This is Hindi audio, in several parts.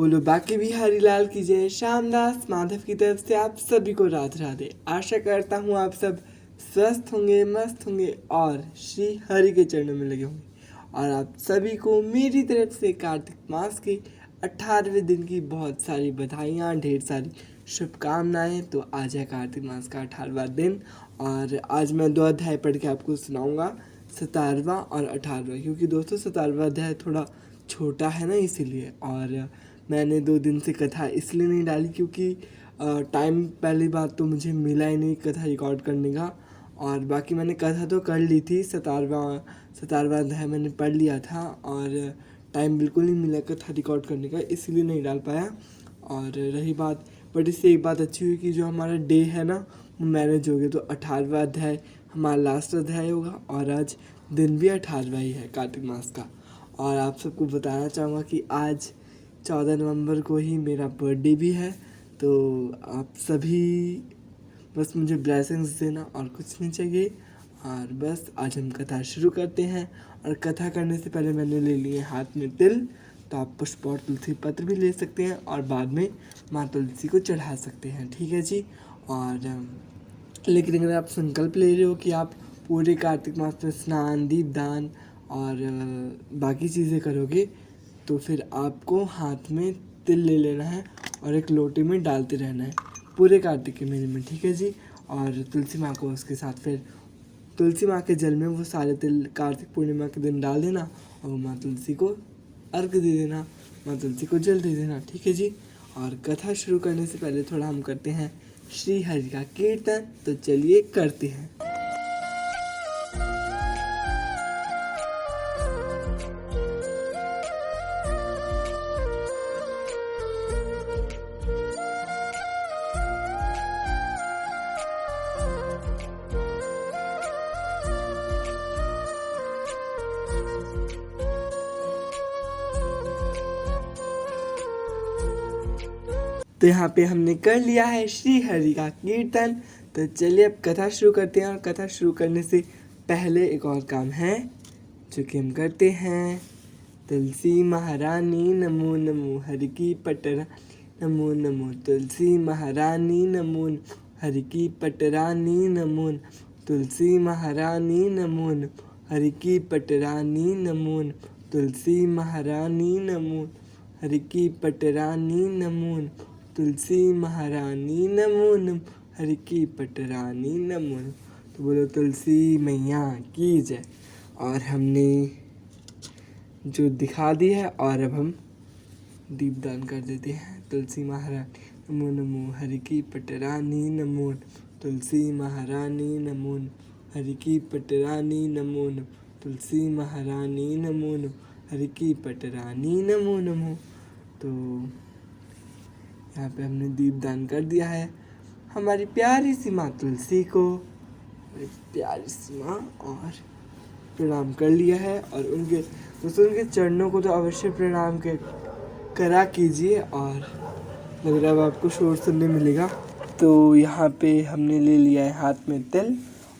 बोलो बाकी बिहारी लाल की जय। श्यामदास माधव की तरफ से आप सभी को राधे राधे। आशा करता हूँ आप सब स्वस्थ होंगे, मस्त होंगे और श्री हरि के चरणों में लगे होंगे। और आप सभी को मेरी तरफ से कार्तिक मास के 18वें दिन की बहुत सारी बधाइयाँ, ढेर सारी शुभकामनाएं। तो आज है कार्तिक मास का 18वां दिन और आज मैं 2 अध्याय पढ़ के आपको सुनाऊंगा, 17वां और 18वां, क्योंकि दोस्तों 17वां अध्याय थोड़ा छोटा है ना, इसीलिए। और मैंने 2 दिन से कथा इसलिए नहीं डाली क्योंकि टाइम पहली बात तो मुझे मिला ही नहीं कथा रिकॉर्ड करने का, और बाकी मैंने कथा तो कर ली थी, 17वां अध्याय मैंने पढ़ लिया था और टाइम बिल्कुल नहीं मिला कथा रिकॉर्ड करने का, इसलिए नहीं डाल पाया। और रही बात, बट इससे एक बात अच्छी हुई कि जो हमारा डे है ना वो मैनेज हो गया। तो 18वां अध्याय हमारा लास्ट अध्याय होगा और आज दिन भी 18वां ही है कार्तिक मास का। और आप सबको बताना चाहूँगा कि आज 14 नवंबर को ही मेरा बर्थडे भी है। तो आप सभी बस मुझे ब्लेसिंग्स देना और कुछ नहीं चाहिए। और बस आज हम कथा शुरू करते हैं। और कथा करने से पहले मैंने ले लिए हाथ में तिल, तो आप पुष्प और तुलसी पत्र भी ले सकते हैं और बाद में माँ तुलसी को चढ़ा सकते हैं, ठीक है जी। और लेकिन अगर आप संकल्प ले रहे हो कि आप पूरे कार्तिक मास में स्नान, दीपदान और बाकी चीज़ें करोगे, तो फिर आपको हाथ में तिल ले लेना है और एक लोटे में डालते रहना है पूरे कार्तिक के महीने में, ठीक है जी। और तुलसी माँ को उसके साथ फिर तुलसी माँ के जल में वो सारे तिल कार्तिक पूर्णिमा के दिन डाल देना और माँ तुलसी को अर्घ दे देना, माँ तुलसी को जल दे देना, ठीक है जी। और कथा शुरू करने से पहले थोड़ा हम करते हैं श्री हरि का कीर्तन, तो चलिए करते हैं। तो यहाँ पे हमने कर लिया है श्री हरि का कीर्तन। तो चलिए अब कथा शुरू करते हैं। और कथा शुरू करने से पहले एक और काम है जो कि हम करते हैं। तुलसी महारानी नमो नमो, हरि की पटरा नमो नमो, तुलसी महारानी नमो हरि की पटरानी नमो, तुलसी महारानी नमो हरि की पटरानी नमो, तुलसी महारानी नमो हरि की पटरानी नमो, तुलसी महारानी नमो नमो, हरि की पटरानी नमो। तो बोलो तुलसी मैया की जय। और हमने जो दिखा दी है और अब हम दीपदान कर देते हैं। तुलसी महारानी नमो नमो, हरि की पटरानी नमो, तुलसी महारानी नमो हरि की पटरानी नमो, तुलसी महारानी नमो हरि की पटरानी नमो नमो। तो यहाँ पे हमने दीपदान कर दिया है हमारी प्यारी सी माँ तुलसी को, प्यारी सी माँ, और प्रणाम कर लिया है। और उनके दोस्तों उनके चरणों को तो अवश्य प्रणाम करा कीजिए। और लग रहा है आपको शोर सुनने मिलेगा। तो यहाँ पे हमने ले लिया है हाथ में तिल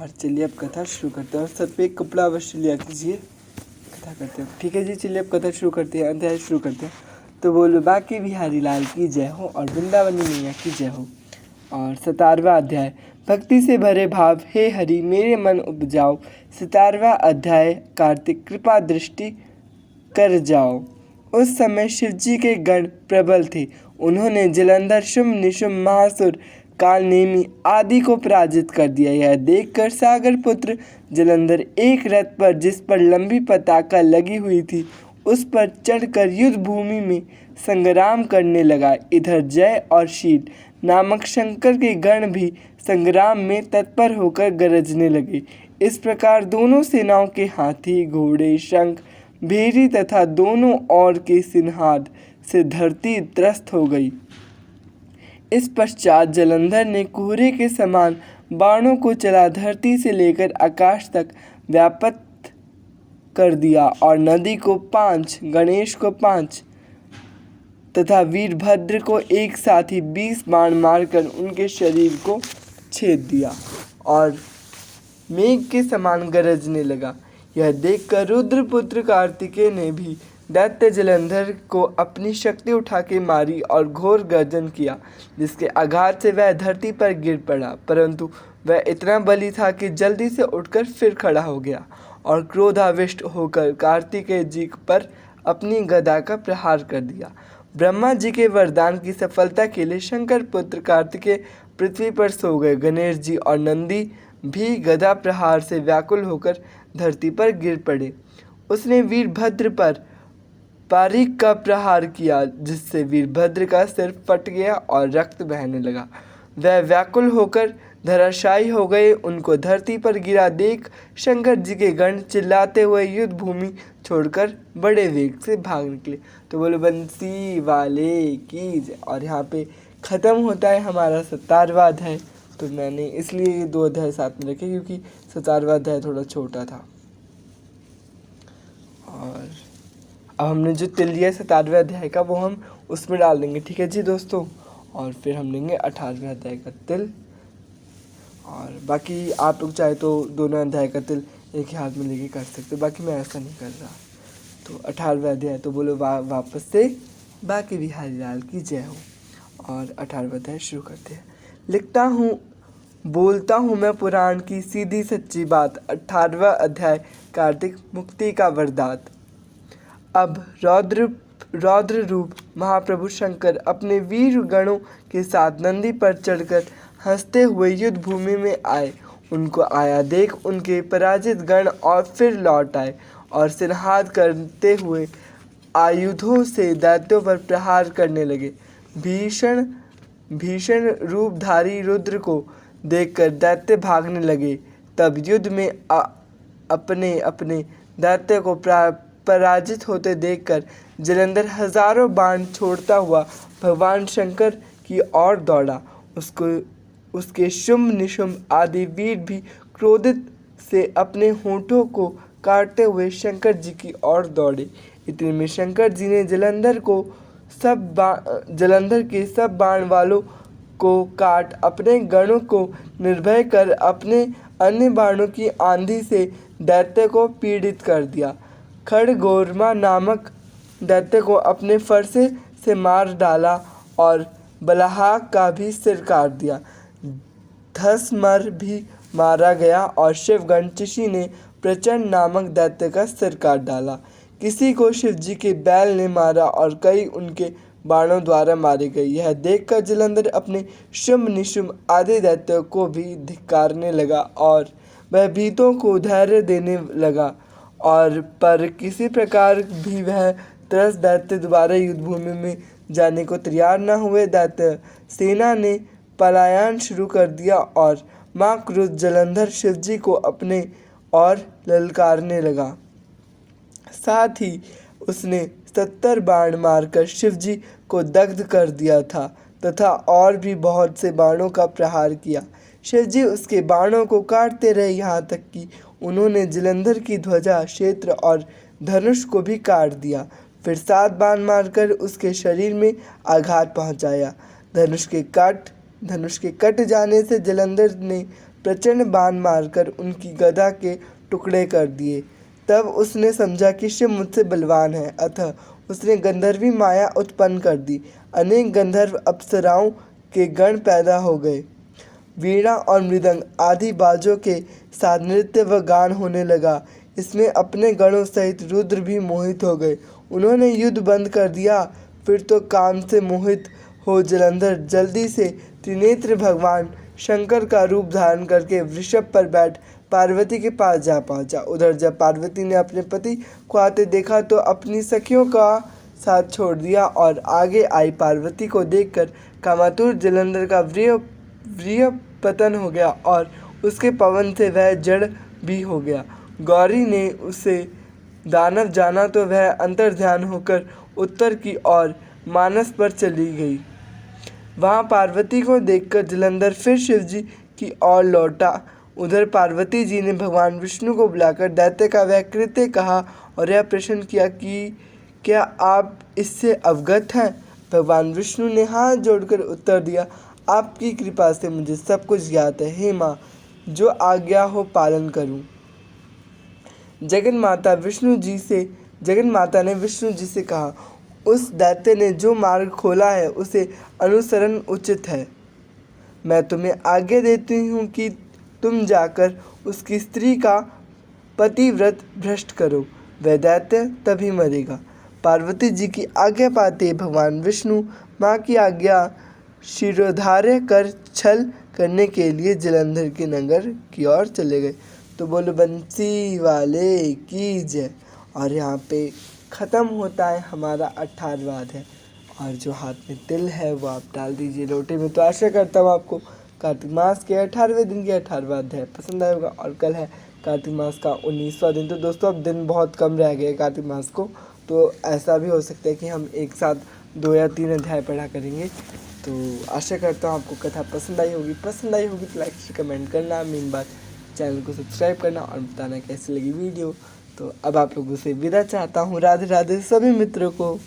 और चलिए अब कथा शुरू करते हैं। और सर पे एक कपड़ा अवश्य लिया कीजिए, कथा करते हैं, ठीक है जी। चलिए अब कथा शुरू करते हैं, अध्याय शुरू करते हैं। तो बोलो बाकी बिहारी लाल की जय हो और वृंदावनी मैया की जय हो। और 17वां अध्याय, भक्ति से भरे भाव हे हरि मेरे मन उपजाओ। 17वां अध्याय, कार्तिक कृपा दृष्टि कर जाओ। उस समय शिवजी के गण प्रबल थे। उन्होंने जलंधर, शुंभ, निशुंभ, महासुर, कालनेमी आदि को पराजित कर दिया। यह देखकर सागर पुत्र जलंधर एक रथ पर, जिस पर लंबी पताका लगी हुई थी, उस पर चढ़कर युद्ध भूमि में संग्राम करने लगा। इधर जय और शील नामक शंकर के गण भी संग्राम में तत्पर होकर गरजने लगे। इस प्रकार दोनों सेनाओं के हाथी, घोड़े, शंख, भेरी तथा दोनों ओर के सिंहार से धरती त्रस्त हो गई। इस पश्चात जलंधर ने कोहरे के समान बाणों को चला धरती से लेकर आकाश तक व्याप्त कर दिया और नदी को 5, गणेश को 5 तथा वीरभद्र को एक साथ ही 20 बाण मारकर उनके शरीर को छेद दिया और मेघ के समान गरजने लगा। यह देखकर रुद्रपुत्र कार्तिकेय ने भी दैत्य जलंधर को अपनी शक्ति उठा के मारी और घोर गर्जन किया, जिसके आघात से वह धरती पर गिर पड़ा। परंतु वह इतना बली था कि जल्दी से उठकर फिर खड़ा हो गया और क्रोधाविष्ट होकर कार्तिकेय जी पर अपनी गदा का प्रहार कर दिया। ब्रह्मा जी के वरदान की सफलता के लिए शंकर पुत्र कार्तिकेय पृथ्वी पर सो गए। गणेश जी और नंदी भी गदा प्रहार से व्याकुल होकर धरती पर गिर पड़े। उसने वीरभद्र पर पारीक का प्रहार किया, जिससे वीरभद्र का सिर फट गया और रक्त बहने लगा। वह व्याकुल होकर धराशायी हो गए। उनको धरती पर गिरा देख शंकर जी के गण चिल्लाते हुए युद्ध भूमि छोड़कर बड़े वेग से भाग निकले। तो बोलो बंसी वाले की जय। और यहाँ पे ख़त्म होता है हमारा 17वां अध्याय। तो मैंने इसलिए ये 2 अध्याय साथ में रखे क्योंकि 17वां अध्याय थोड़ा छोटा था। और अब हमने जो तिल लिया 17वें अध्याय का वो हम उसमें डाल देंगे, ठीक है जी दोस्तों। और फिर हम लेंगे 18वें अध्याय का तिल। और बाकी आप लोग चाहे तो दोनों अध्याय का तिल एक ही हाथ में लेके कर सकते हो, बाकी मैं ऐसा नहीं कर रहा। तो 18वें अध्याय तो बोलो वापस से बाकी बिहारी लाल की जय हो। और 18वां अध्याय शुरू करते हैं। लिखता हूँ बोलता हूँ मैं पुराण की सीधी सच्ची बात। 18वां अध्याय कार्तिक मुक्ति का वरदात। अब रौद्र रूप महाप्रभु शंकर अपने वीर गणों के साथ नंदी पर चढ़कर हंसते हुए युद्ध भूमि में आए। उनको आया देख उनके पराजित गण और फिर लौट आए और सिरहाद करते हुए आयुधों से दैत्यों पर प्रहार करने लगे। भीषण रूपधारी रुद्र को देखकर दैत्य भागने लगे। तब युद्ध में अपने अपने दैत्य को पराजित होते देखकर जलंधर हजारों बाण छोड़ता हुआ भगवान शंकर की ओर दौड़ा। उसके शुंभ निशुंभ आदि वीर भी क्रोधित से अपने होठों को काटते हुए शंकर जी की ओर दौड़े। इतने में शंकर जी ने जलंधर के सब बाण वालों को काट अपने गणों को निर्भय कर अपने अन्य बाणों की आंधी से दैत्य को पीड़ित कर दिया। खड़गोरमा नामक दैत्य को अपने फरसे से मार डाला और बलहाक का भी सिर काट दिया। धसमर भी मारा गया और शिवगणचिशी ने प्रचंड नामक दैत्य का सिर काट डाला। किसी को शिवजी के बैल ने मारा और कई उनके बाणों द्वारा मारे गए। यह देखकर जलंधर अपने शुंभ निशुंभ आदि दैत्यों को भी धिक्कारने लगा और वह भीतों को धैर्य देने लगा। और पर किसी प्रकार भी वह 10 दैत्य दोबारा युद्ध भूमि में जाने को तैयार न हुए। दैत्य सेना ने पलायन शुरू कर दिया और मां क्रुद्ध जलंधर शिवजी को अपने और ललकारने लगा। साथ ही उसने 70 बाण मारकर शिवजी को दग्ध कर दिया था तथा और भी बहुत से बाणों का प्रहार किया। शिवजी उसके बाणों को काटते रहे, यहाँ तक कि उन्होंने जलंधर की ध्वजा, क्षेत्र और धनुष को भी काट दिया। फिर 7 बाण मारकर उसके शरीर में आघात पहुंचाया। धनुष के कट जाने से जलंधर ने प्रचंड बाण मारकर उनकी गदा के टुकड़े कर दिए। तब उसने समझा कि शिव मुझसे बलवान है, अतः उसने गंधर्वी माया उत्पन्न कर दी। अनेक गंधर्व अप्सराओं के गण पैदा हो गए। वीणा और मृदंग आदि बाजों के साथ नृत्य व गान होने लगा। इसमें अपने गणों सहित रुद्र भी मोहित हो गए। उन्होंने युद्ध बंद कर दिया। फिर तो काम से मोहित हो जलंधर जल्दी से त्रिनेत्र भगवान शंकर का रूप धारण करके वृषभ पर बैठ पार्वती के पास जा पहुंचा। उधर जब पार्वती ने अपने पति को आते देखा तो अपनी सखियों का साथ छोड़ दिया और आगे आई। पार्वती को देखकर कामातुर जलंधर का वीर्य पतन हो गया और उसके पवन से वह जड़ भी हो गया। गौरी ने उसे दानव जाना तो वह अंतर्ध्यान होकर उत्तर की ओर मानस पर चली गई। वहां पार्वती को देखकर जलंधर फिर शिवजी की ओर लौटा। उधर पार्वती जी ने भगवान विष्णु को बुलाकर दैत्य का वह कृत्य कहा और यह प्रश्न किया कि क्या आप इससे अवगत हैं। भगवान विष्णु ने हाथ जोड़कर उत्तर दिया, आपकी कृपा से मुझे सब कुछ ज्ञात है। हे माँ, जो आज्ञा हो पालन करूं। जगन माता विष्णु जी से जगन माता ने विष्णु जी से कहा, उस दैत्य ने जो मार्ग खोला है उसे अनुसरण उचित है। मैं तुम्हें आज्ञा देती हूँ कि तुम जाकर उसकी स्त्री का पतिव्रत भ्रष्ट करो, वह दैत्य तभी मरेगा। पार्वती जी की आज्ञा पाते भगवान विष्णु माँ की आज्ञा शिरोधार्य कर छल करने के लिए जलंधर के नगर की ओर चले गए। तो बोलो बंसी वाले की जय। और यहाँ पे ख़त्म होता है हमारा 18वां अध्याय। और जो हाथ में तिल है वो आप डाल दीजिए लोटे में। तो आशा करता हूँ आपको कार्तिक मास के 18वें दिन के 18वां अध्याय पसंद आया होगा। और कल है कार्तिक मास का 19वां दिन। तो दोस्तों अब दिन बहुत कम रह गए कार्तिक मास को, तो ऐसा भी हो सकता है कि हम एक साथ 2 या 3 अध्याय पढ़ा करेंगे। तो आशा करता हूँ आपको कथा पसंद आई होगी तो लाइक से कमेंट करना, मेन बात चैनल को सब्सक्राइब करना और बताना कैसी लगी वीडियो। तो अब आप लोगों से विदा चाहता हूँ। राधे राधे सभी मित्रों को।